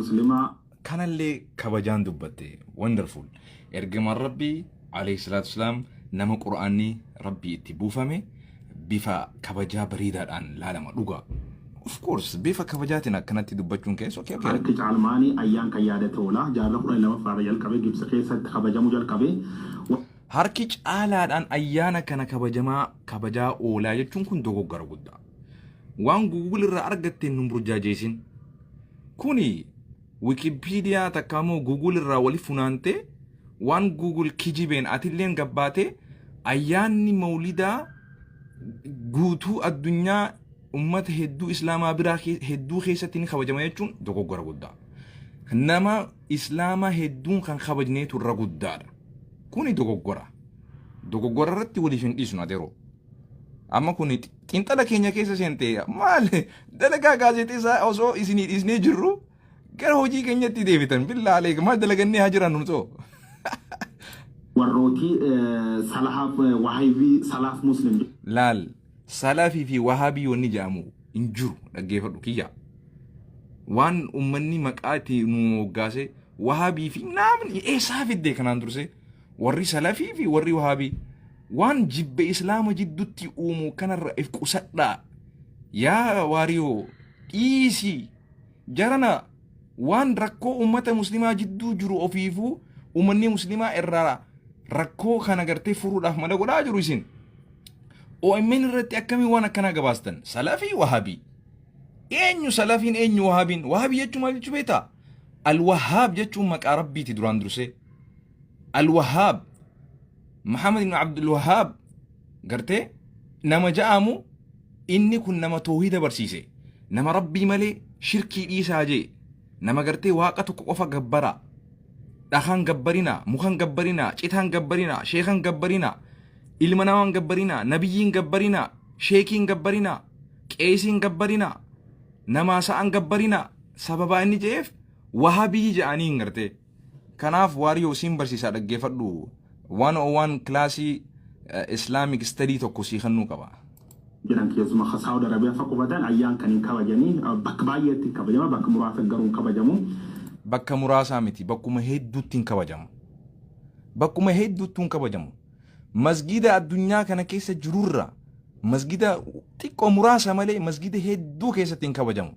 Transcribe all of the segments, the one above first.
مسلمة. كان اللي كبجان دبته wonderful إرجم ربي عليه الصلاة والسلام نما قرآني ربي تبوفمه بيفا كبجا بريدة الآن لا لما لغة of course بيفا كبجاتنا كانت دبتون كيس أوكي هركي علماني أيام كيادة تولا جارة قرآن لما فارج الكبي جبس كيسة كبجا مجال كبي harkic aalaadhaan ayyaana kana kabajaa oolaa jechuun kun dogoggora guddaa waan Google irraa argatteen nun burjaajeesin kuni Wikipedia takkamoo Google irraa wali funaante waan Google kijibeen atilleen gabbaate ayyaanni mawlidaa guutuu addunyaa ummata hedduu islaamaa biraa hedduu keessatti ni kabajama jechuun dogoggora guddaa nama islaamaa hedduun kan kabajneetu irra guddaadha kuni dogoggora irratti waliif hin dhiisnu adeero amma kuni xiinxala keenya keessa seente maal dalagaa gaazexeessaa osoo isinii dhiisnee jirru gara hojii keenyatti deebitan billaalee maal dalagannee haa jiran nuto warrooti salaaf wahabii salaaf muslim laal salafii fi wahabii wanni jedhamu hin jiru dhaggeeffadhu kiyya waan ummanni maqaatti nu moggaase wahabii fi namni eessaa fidde kanaan durse warri salafii fi warri wahabii waan jibbe islaama jiddutti uumu kanarra if qusadhaa yaa waariyoo dhiisii jarana waan rakkoo ummata muslimaa jidduu jiru ofiifuu ummanni muslimaa irraa rakkoo kana gartee furuudhaaf mala godhaa jiru isin OMN irratti akkamii waan akkanaa gabaastan salafii wahabii eenyu salafiin eenyu wahabiin wahabii jechuun maal jechuu beektaa alwahaab jechuun maqaa rabbiiti duraan dursee الوهاب محمد بن عبد الوهاب قرتي نما جامو إني كن نما توحيد برسيسي نما ربي ملي شركي إيسا جي نما قرتي واقتك قفا قبرا دخان قبرنا مخان قبرنا چيتان قبرنا شيخان قبرنا إلمناوان قبرنا نبيين قبرنا شيكين قبرنا كيسين قبرنا نما سان قبرنا سببا إني جيف وهابي جانين قرتي kanaaf waariyoo siin barsiisaa dhaggeeffadhu 101 kilaasii islaamic study tokko sii kennuu qaba jiran keessuma Saudi Arabia faqubatan ayyaan kan kabajanii bakka baay'eetti kabajama bakka muraasa garuu kabajamu bakka muraasa miti bakkuma hedduutti kabajamu bakkuma hedduutti kabajamu masgida addunyaa kana keessa jirurra masgida xiqqoo muraasa malee masgida hedduu keessatti kabajamu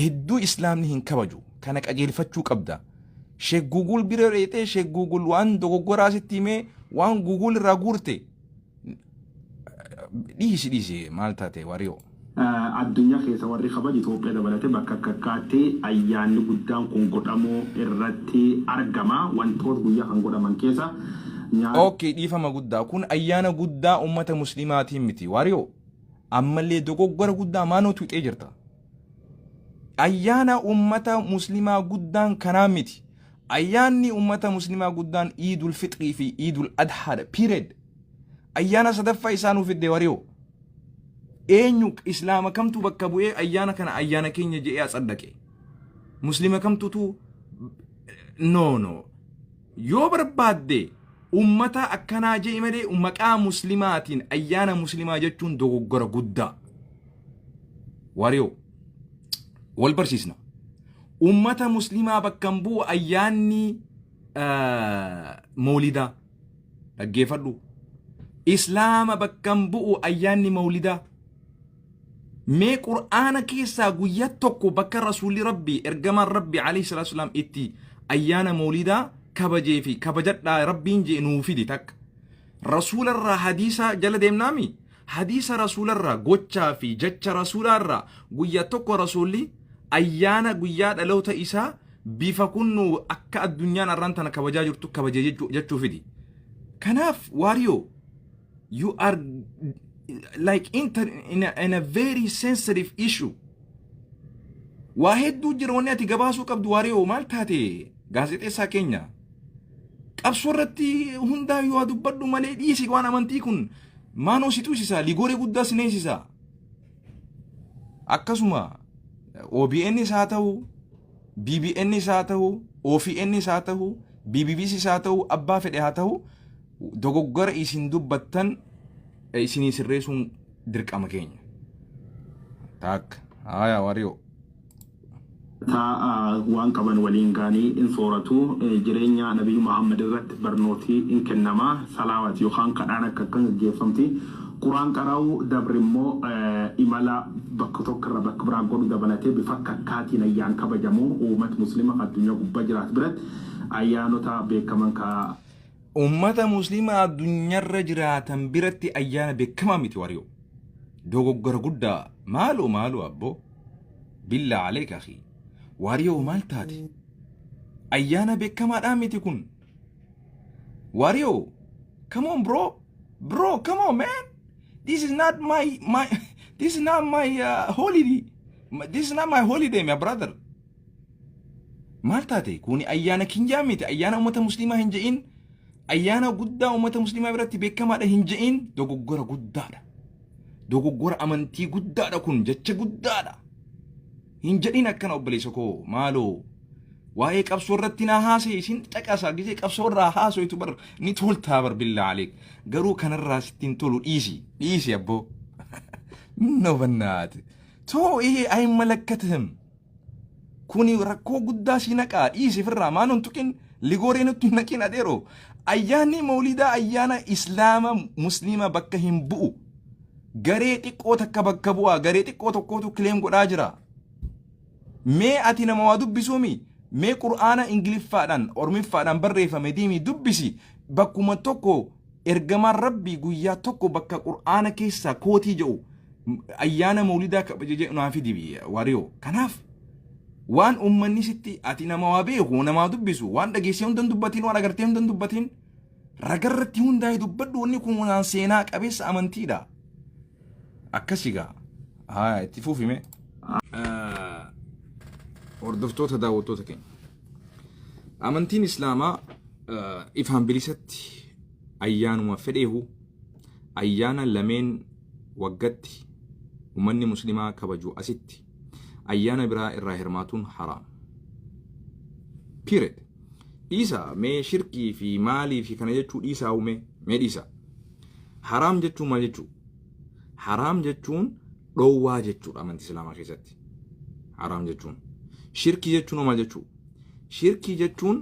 hedduu islaamni hin kabaju kana qajeelfachuu qabda Sheikh Google bira reete Sheikh Google waan dogoggora asitti himee waan Google irraa guurte dhiisi maal taate waariyoo addunyaa keessa warri kabaju Itoophiyaa dabalatee bakka kakkaatti ayyaanni guddaan kun godhamoo irratti argama wantoota guyyaa kan godhaman keessa okay dhiifama guddaa kun ayyaana guddaa ummata muslimaatiin miti waariyoo ammallee dogoggora guddaa maanoo tuqee jirta ayyaana ummata muslimaa guddaan kanaa miti ayyaanni ummata muslimaa guddaan Eidul Fitrii fi Eidul Adhaa period ayyaana sadaffaa isaanuu fidde wariyoo eenyu islaama kamtu bakka bu'ee ayyaana kana ayyaana keenya jedhee asaddaqe muslima kamtutu no yoo barbaadde ummata akkanaa jee malee maqaa muslimaatiin ayyaana muslimaa jechuun dogoggora guddaa wariyoo wal barsiisna ummata muslimaa bakkan bu'u ayyaanni mawlidaa dhaggeeffadhu islaama bakkan bu'u ayyaanni mawlidaa mee qur'aana keessaa guyyaa tokko bakka rasuulli rabbii ergamaan rabbii alayhi salaatu wasalaam itti ayyaana mawlidaa kabajee fi kabajadhaa rabbiin jee nuu fidi takka rasuularraa hadiisa jala deemnaami hadiisa rasuularraa gochaa fi jecha rasuularraa guyyaa tokko rasuulli ayyaana guyyaa dhaloota isaa bifa kunnu akka addunyaan arran tana kabajaa jirtu kabajee jechuu fidi kanaaf waariyoo you are like in a very sensitive issue waa hedduu jira wanni ati gabaasuu qabdu waariyoo maal taate gaazexeessaa keenya qabsoo irratti hundaa yoo dubbadhu malee dhiisi waan amantii kun maanoo situusisaa ligooree guddaa sineesisaa akkasuma OBN haa ta'u BBN haa ta'u OFN haa ta'u BBBC haa ta'u abbaa fedhe haa ta'u dogoggora isin dubbattan isinii sirreessuun dirqama keenya. Tak, haya wario. وان قبل ولينغاني إن صورته جرينيا نبي محمد الرت برنوتي إن كنما صلوات يخان كأنا ككن جيفمتي قرآن كراو دبرمو إملا بكتوك ربك براغور دبناتي بفكك كاتي نيان كبجمو ومت مسلمة الدنيا بجرات برد أيانو تا بكمان كا أمة مسلمة الدنيا رجرات برتي أيانا بكمان متواريو دوغو غرغودا مالو أبو بالله عليك أخي واريو مالتاتي أيانا بكمان آمتي كن واريو come on bro come on man this is not my holiday this is not my holiday my brother مالتاتي كوني أيانا كنجامتي أيانا أمة مسلمة هنجئين أيانا قدا أمة مسلمة براتي بكمان هنجئين دوغو غرغودا dogoggora amantii guddaadha kun jecha guddaadha hin jedhin akkana obboleessa koo maaloo waa'ee qabsoo irratti na haasa'e isin caqasaa gisee qabsoo irraa haasoitu bar ni toltaa bar billaa aleek garuu kanarraa sittiin tolu dhiisi abboo ነው በእናትህ ተው ይሄ አይመለከትህም ኩኒ rakkoo guddaa si naqaa dhiisi firraa maanon tuqin ligooree nutti naqin adeero ayyaanni mawlidaa ayyaana islaama muslima bakka hin bu'u garee xiqqoo takka bakka bu'aa garee xiqqoo tokkootu kileem godhaa jira mee ati nama waa dubbisuumi mee qur'aana ingiliffaadhaan ormiffaadhaan barreeffame diimii dubbisi bakkuma tokko ergamaan rabbii guyyaa tokko bakka qur'aana keessaa kootii jedhu ayyaana mawlidaa kabaje naafi dibi wariyoo kanaaf waan ummanni sitti ati nama waa beeku nama dubbisu waan dhageessee hundan dubbatiin waan agartee hundan dubbatiin ragarratti hundaa'ee dubbadhu wanni kun waan seenaa qabeessa amantiidha akkasigaa haa itti fuufime hordoftoota daawwattoota keenya amantiin islaamaa ifaan bilisatti ayyaanuma fedheehu ayyaana lameen waggatti ummanni muslimaa kabaju asitti ayyaana biraa irraa hirmaatuun haraam period dhiisa mee shirkii fi maalii fi kana jechuu dhiisaa uume mee dhiisa haraam jechuun maal jechuu haraam jechuun dhoowwaa jechuudha amantii islaamaa keessatti haraam jechuun shirkii jechuun maal jechuu shirkii jechuun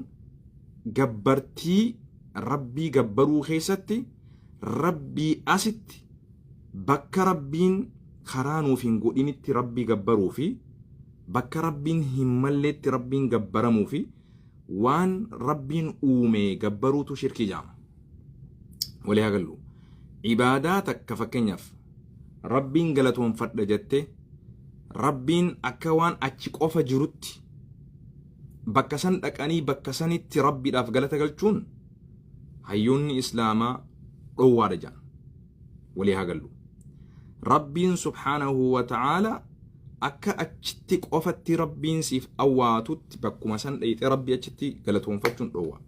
gabbartii rabbii gabbaruu keessatti rabbii asitti bakka rabbiin karaa nuuf hin godhinitti rabbii gabbaruu fi bakka rabbiin hin malleetti rabbiin gabbaramuu fi waan rabbiin uume gabbaruutu shirkii jedhama. Walii hagallu ibaadaa takka fakkeenyaaf rabbiin galatoonfadha jette rabbiin akka waan achi qofa jirutti bakka san dhaqanii bakka sanitti rabbiidhaaf galata galchuun hayyoonni islaamaa dhoowwaadha jedhan. Walii hagallu rabbiin subhaanahu wa ta'ala akka achitti qofatti rabbiin siif awwaatutti bakkuma san dhayite rabbi achitti galatoonfachuun dhoowwa.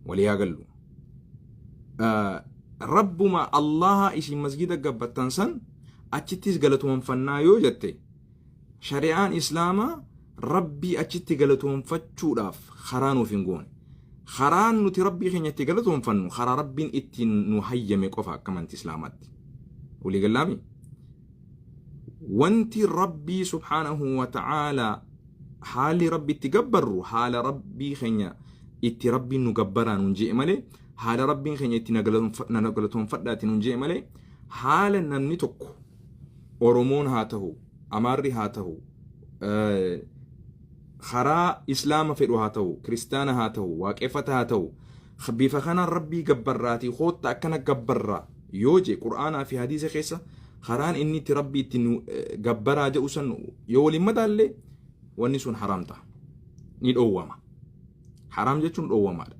Walii hagallu rabbuma allaha isin masgida gabbattan san achittis galatoonfannaa yoo jette shari'aan islaamaa rabbii achitti galatoonfachuudhaaf karaa nuuf hin goone. Karaan nuti rabbii keenyatti galatoonfannu karaa rabbiin ittiin nu hayyame qofa akka amantii islaamaatti. Walii gallaami wanti rabbii subhaanahu wa ta'ala haali rabbi itti gabbarru haala rabbii keenya itti rabbiin nu gabbaraa nun jee malee haala rabbiin keenya itti na galatoonfadhaati nun jee malee haala namni tokko Oromoon haa ta'u Amaarri haa ta'u karaa islaama fedhu haa ta'u kiristaana haa ta'u waaqeffata haa ta'u bifa kanaan rabbii gabbarraati hootta akkana gabbarraa yoo je qur'aanaa fi hadiisa keessa karaan inni itti rabbii itti gabbaraa jedhu san yoo waliin madaallee wanni sun haraam ta'a ni dhoowwama. Haraam jechuun dhoowwamaadha.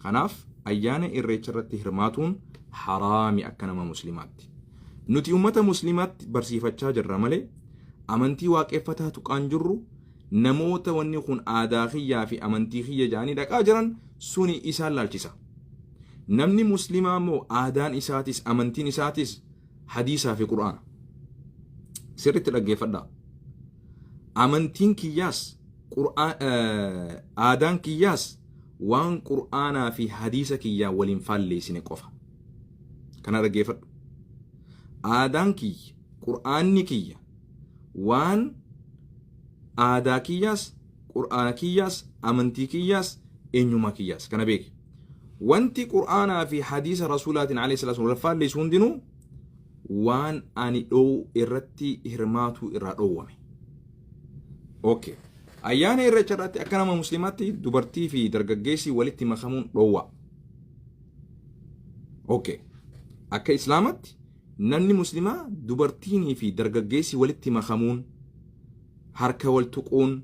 Kanaaf ayyaana irreecha irratti hirmaatuun haraami akka nama muslimaatti. Nuti ummata muslimaatti barsiifachaa jirra malee amantii waaqeffataa tuqaan jirru namoota wanni kun aadaa kiyyaa fi amantii kiyya jedhanii dhaqaa jiran suni isaan laalchisa. Namni muslimaa immoo aadaan isaatis amantiin isaatis hadiisaa fi qur'aana. Sirriitti dhaggeeffadhaa. Amantiin kiyyaas aadaan kiyyaas waan qur'aanaa fi hadiisa kiyyaa waliin faalleessine qofa. Kana dhaggeeffadhu. Aadaan kiyya qur'aanni kiyya waan aadaa kiyyaas qur'aana kiyyaas amantii kiyyaas eenyummaa kiyyaas kana beeki wanti qur'aanaa fi hadiisa rasuulaatiin alayhi salaatu wasallam faalleessu hundinuu waan ani dhoowwu irratti hirmaatu irraa dhoowwame. Okay. Ayyaana irreecha irratti akka nama muslimaatti dubartii fi dargaggeessi walitti makamuun dhoowwa. Okay. Akka islaamatti namni muslimaa dubartiinii fi dargaggeessi walitti makamuun harka wal tuquun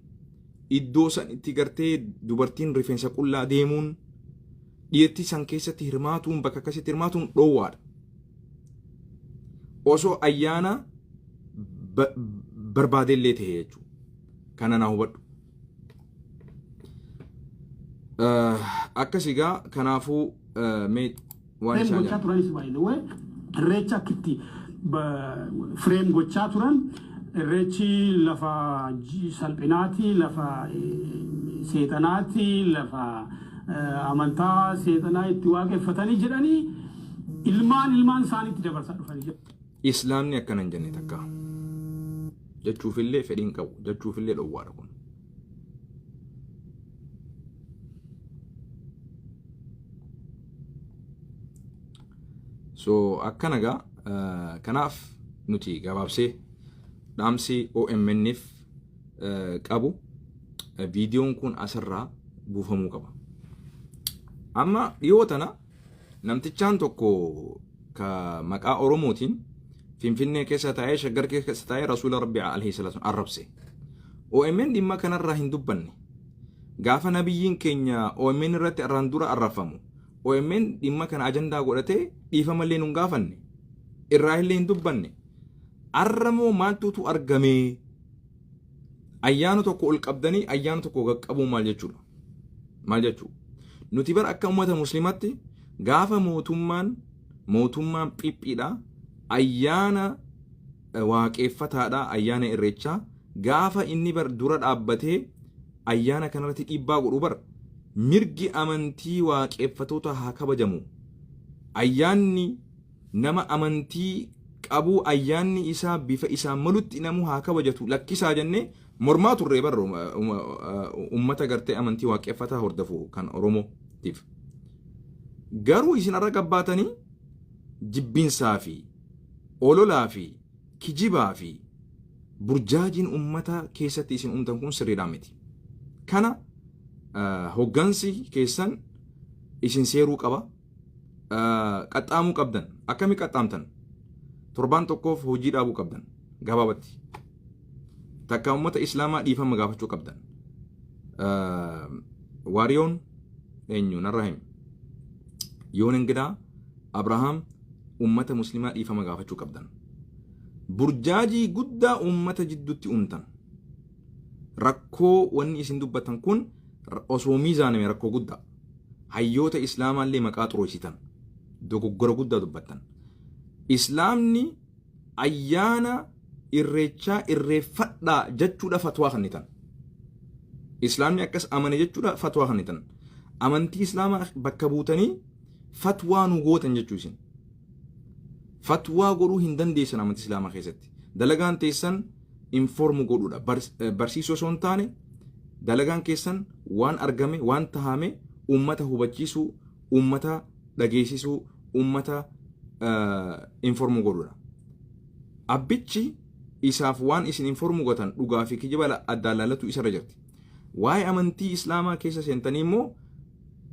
iddoo san itti gartee dubartiin rifeensa qullaa deemuun dhiyeetti san keessatti hirmaatuun bakka akkasitti hirmaatuun dhoowwaadha. Osoo ayyaana barbaadellee ta'e jechuudha. Kana na hubadhu. Akkasigaa kanaafuu mee waan isaa gochaa turan ismaa'il irreecha akkitti fireem gochaa turan irreechi lafa salphinaati lafa seexanaati lafa amantaa seexanaa itti waaqeffatanii jedhanii ilmaan isaaniitti dabarsaa dhufanii jiru. Islaamni akkana hin jenne takka jechuufillee fedhiin qabu jechuufillee dhowwaadha kun. So akkanagaa kanaaf nuti gabaabsee dhaamsi OMN'if qabu viidiyoon kun asirraa buufamuu qaba. Amma dhiyoo tana namtichaan tokko ka maqaa Oromootiin Finfinnee keessa taa'ee Shaggar keessa taa'ee Rasuula Rabbii alayhi salaatu arrabse. OMN dhimma kanarraa hin dubbanne. Gaafa nabiyyiin keenya OMN irratti arraan dura arrafamu. OMN dhimma kana ajandaa godhatee dhiifama illee nun gaafanne. Irraa illee hin dubbanne. Arramoo maaltuutu argamee ayyaana tokko ol qabdanii ayyaana tokko qaqqabuu maal jechuudha? Maal jechuudha? Nuti bar akka uummata muslimaatti gaafa mootummaan phiphiidha ayyaana waaqeffataadha ayyaana irreechaa gaafa inni bar dura dhaabbatee ayyaana kanarratti dhiibbaa godhu bar mirgi amantii waaqeffatoota haa kabajamu. Ayyaanni nama amantii qabu ayyaanni isaa bifa isaa malutti namu haa kabajatu lakkisaa jennee mormaa turree bar ummata gartee amantii waaqeffataa hordofu kan Oromootiif. Garuu isin arra qabbaatanii jibbinsaa fi ololaa fi kijibaa fi burjaajiin ummata keessatti isin uumtan kun sirriidhaa miti. Kana hoggansi keessan isin seeruu qaba. Qaxxaamuu qabdan. Akkami qaxxaamtan? Torbaan tokkoof hojii dhaabuu qabdan. Gabaabatti. Takka ummata islaamaa dhiifama gaafachuu qabdan. Waariyoon eenyu narra himi. Yoon Ingidaa Abrahaam ummata muslimaa dhiifama gaafachuu qabdan. Burjaajii guddaa ummata jidduutti uumtan. Rakkoo wanni isin dubbatan kun osoo miizaaname rakkoo guddaa. Hayyoota islaamaa illee maqaa xuroositan. Dogoggora guddaa dubbatan. Islaamni ayyaana irreechaa irreeffadhaa jechuudha fatwaa kennitan. Islaamni akkas amane jechuudha fatwaa kennitan. Amantii islaamaa bakka buutanii fatwaa nu gootan jechuu isin. Fatwaa godhuu hin dandeessan amantii islaamaa keessatti. Dalagaan teessan informu godhuudha. Barsiisoo osoo hin taane dalagaan keessan waan argame waan tahame ummata hubachiisuu, ummata dhageessisuu, ummata informu godhuudha. Abbichi isaaf waan isin informu gootan dhugaa fi kijiba adda laalatu isarra jirti. Waa'ee amantii islaamaa keessa seentanii immoo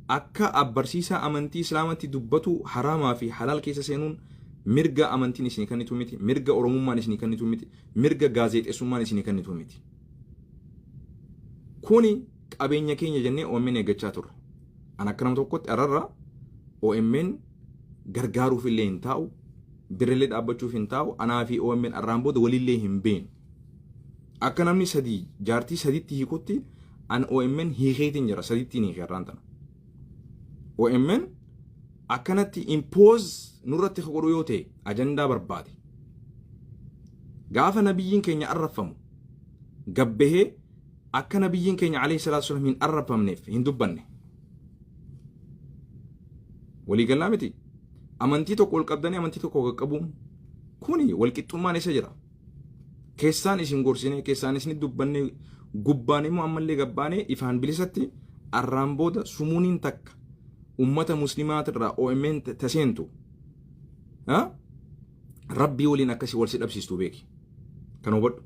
akka abbarsiisaa amantii islaamatti dubbatu haraamaa fi halaal keessa seenuun mirga amantiin isin kennitu miti, mirga oromummaan isin kennitu miti, mirga gaazexeessummaan isin kennitu miti. Kuni qabeenya keenya jennee OMN eeggachaa turre. An akka nama tokkotti ararra OMN gargaaruuf illee hin taa'u, birrillee dhaabbachuuf hin taa'u, anaa fi OMN arraan booda walillee hin beenu. Akka namni sadii jaartii sadiitti hiikutti an OMN hiikeetiin jira sadiittiin hiikee arraan tana. OMN akkanatti impose nurratti godhu yoo ta'e ajandaa barbaade. Gaafa nabiyyiin keenya arrafamu gabbahee akka nabiyyiin keenya alayhi salaatu wasallam hin arrafamneef hin dubbanne. Walii galaa miti. Amantii tokko ol qabdanii amantii tokko qaqqabuun kuni walqixxummaan isa jira. Keessaan isin gorsine keessaan isin dubbanne gubbaan immoo ammallee gabbaanee ifaan bilisatti arraan booda sumuuniin takka ummata muslimaatirraa OMN taseentu rabbii waliin akkasii wal si dhabsiistu beeki kan hubadhu